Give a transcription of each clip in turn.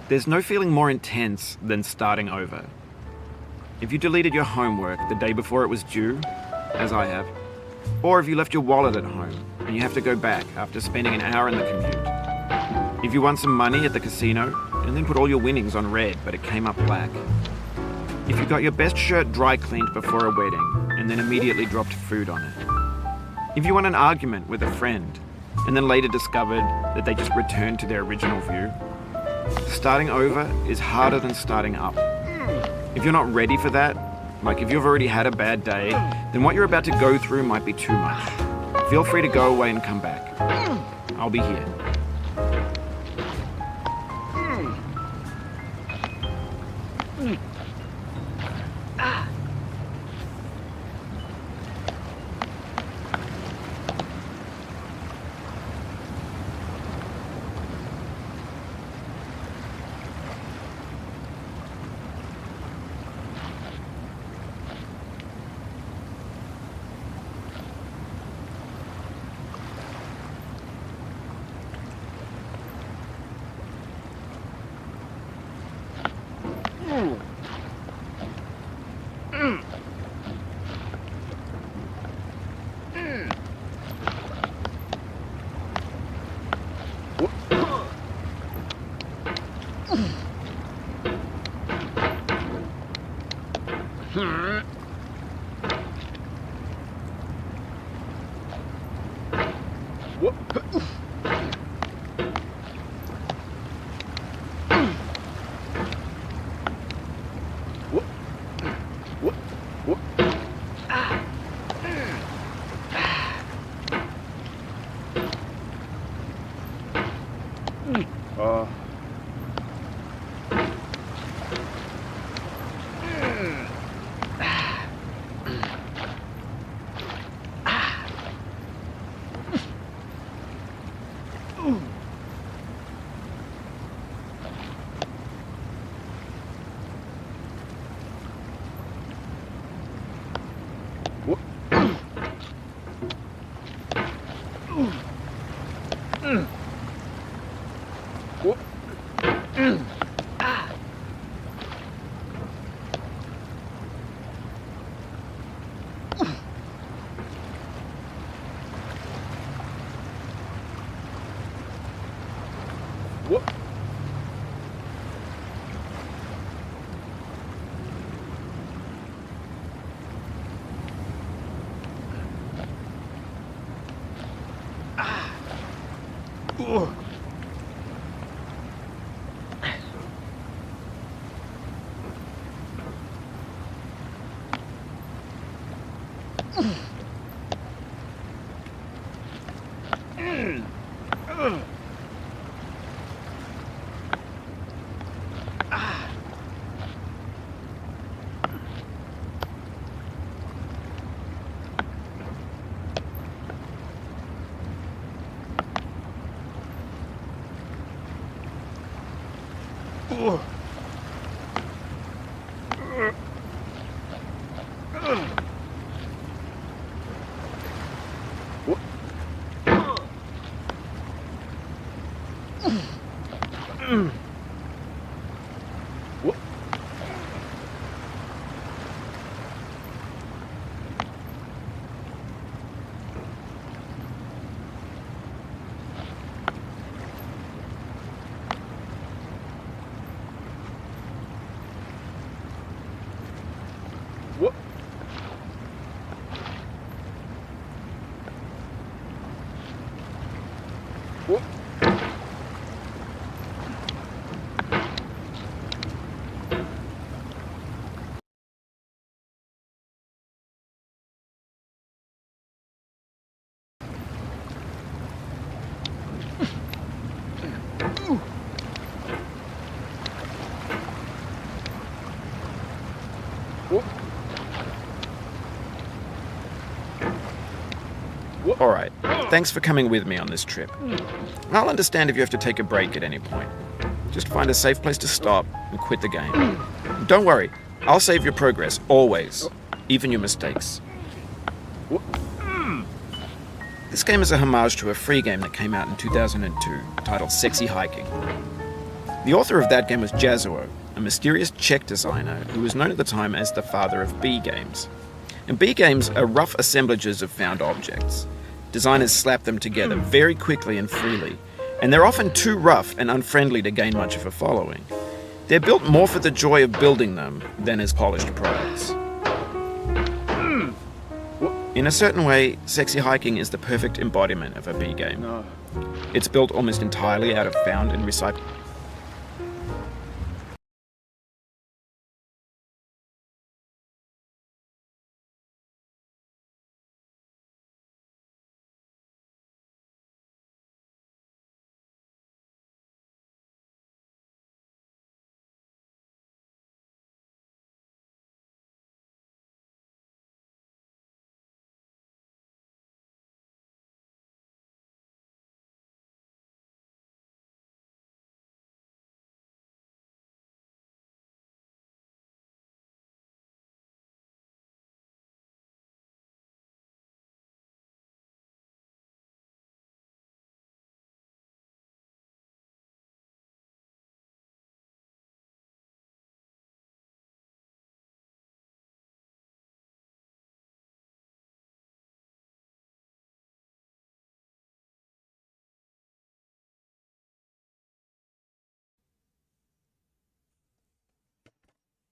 There's no feeling more intense than starting over. If you deleted your homework the day before it was due, as I have, or if you left your wallet at home and you have to go back after spending an hour in the commute. If you won some money at the casino and then put all your winnings on red but it came up black. If you got your best shirt dry cleaned before a wedding and then immediately dropped food on it. If you won an argument with a friend and then later discovered that they just returned to their original view. Starting over is harder than starting up. If you're not ready for that, like if you've already had a bad day, then what you're about to go through might be too much. Feel free to go away and come back. I'll be here. Alright, thanks for coming with me on this trip. I'll understand if you have to take a break at any point. Just find a safe place to stop and quit the game. Don't worry, I'll save your progress, always, even your mistakes. This game is a homage to a free game that came out in 2002 titled Sexy Hiking. The author of that game was Jazuo, a mysterious Czech designer who was known at the time as the father of B games. And B games are rough assemblages of found objects. Designers slap them together very quickly and freely, and they're often too rough and unfriendly to gain much of a following. They're built more for the joy of building them than as polished products. In a certain way, Sexy Hiking is the perfect embodiment of a B game. It's built almost entirely out of found and recycled. Probably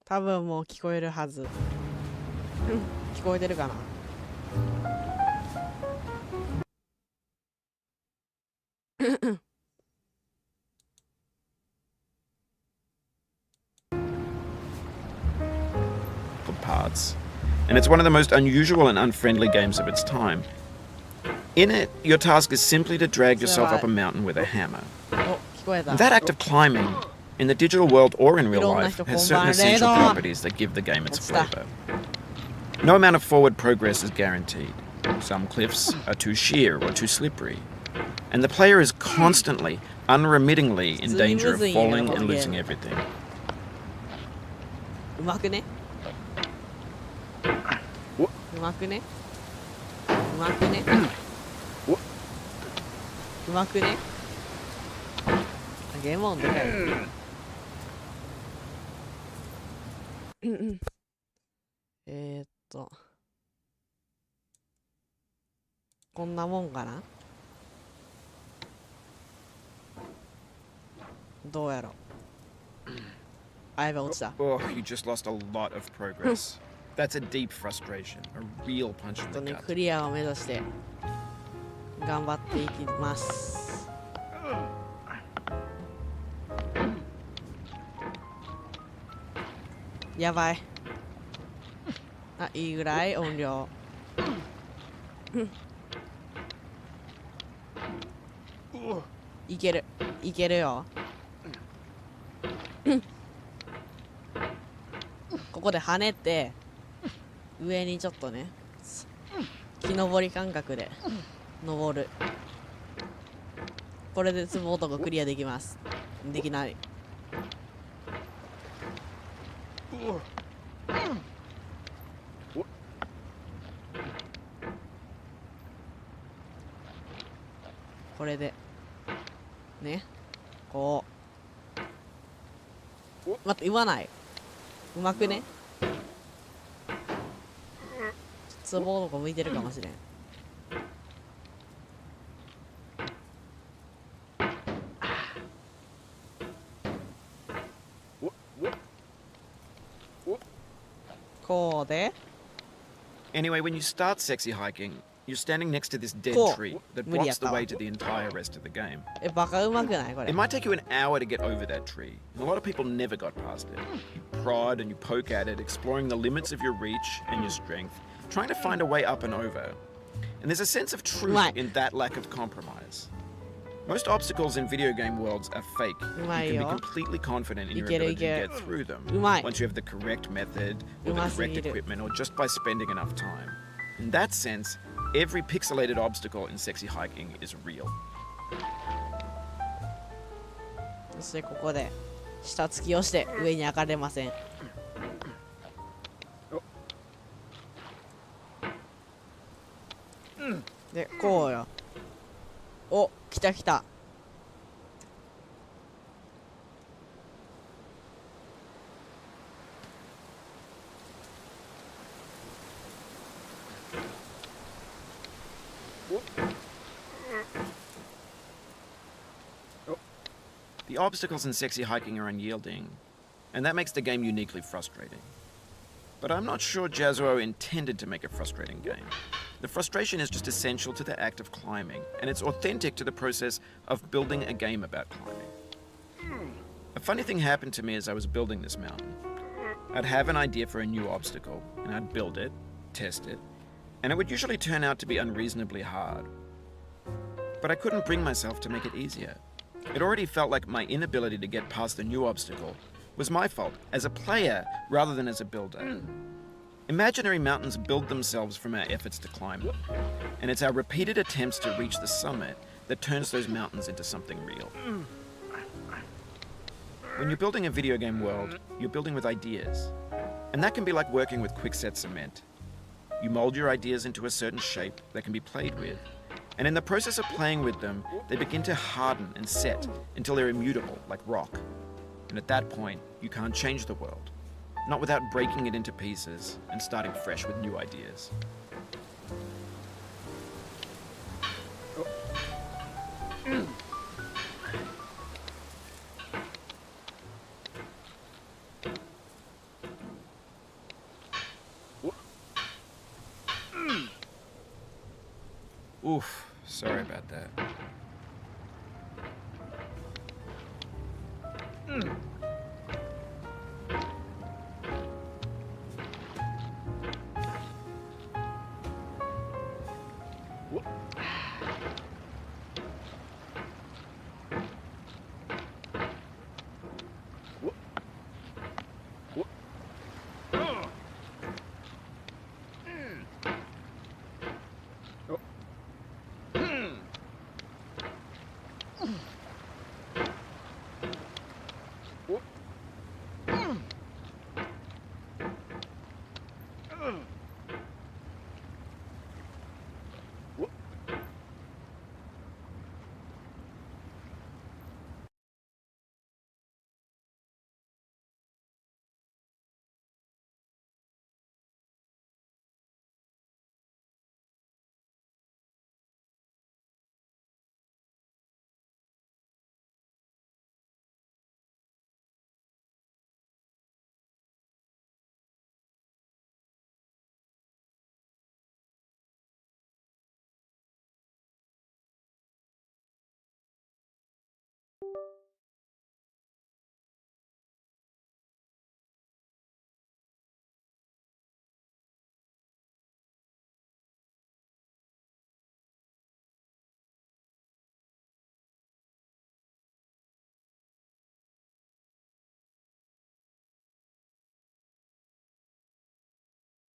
多分もう聞こえるはず。聞こえてるかな。Parts, and it's one of the most unusual and unfriendly games of its time. In it, your task is simply to drag yourself up a mountain with a hammer. That act of climbing, in the digital world or in real life, has certain essential properties that give the game its flavor. No amount of forward progress is guaranteed. Some cliffs are too sheer or too slippery, and the player is constantly, unremittingly in danger of falling and losing everything. うまくね。うまくね。うまくね。うまくね。ゲームオンでかい。こんなもんかな。どうやろ。あ、やべ、落ちた。Oh, you just lost a lot of progress. That's a deep frustration, a real punch in the ね、 gut. クリアを目指して頑張っていきます。やばい。あ、いいぐらい音量。いける。いけるよ。ここで跳ねて上にちょっとね木登り感覚で登る。これでツボ男クリアできます。できない。これでね、こう待って、言わない。うまくね。ツボ男向いてるかもしれん。こうで Anyway, when you start Sexy Hiking, you're standing next to this dead tree that blocks the way to the entire rest of the game. バカうまくないこれ。 It might take you an hour to get over that tree, and a lot of people never got past it. You prod and you poke at it, exploring the limits of your reach and your strength, trying to find a way up and over. And there's a sense of truth in that lack of compromise. Most obstacles in video game worlds are fake. You can be completely confident in your ability to get through them once you have the correct method, or the correct equipment, or just by spending enough time. In that sense, every pixelated obstacle in Sexy Hiking is real. そしてここで下突きをして上に上がれません。でこうよ。お、来た来た。The obstacles in sexy hiking are unyielding, and that makes the game uniquely frustrating. But I'm not sure Jazzuo intended to make a frustrating game. The frustration is just essential to the act of climbing, and it's authentic to the process of building a game about climbing. A funny thing happened to me as I was building this mountain. I'd have an idea for a new obstacle, and I'd build it, test it, and it would usually turn out to be unreasonably hard. But I couldn't bring myself to make it easier. It already felt like my inability to get past the new obstacle was my fault as a player rather than as a builder. Imaginary mountains build themselves from our efforts to climb them, and it's our repeated attempts to reach the summit that turns those mountains into something real. When you're building a video game world, you're building with ideas, and that can be like working with quickset cement. You mold your ideas into a certain shape that can be played with, and in the process of playing with them, they begin to harden and set until they're immutable, like rock. And at that point, you can't change the world, not without breaking it into pieces and starting fresh with new ideas. Oof, sorry about that.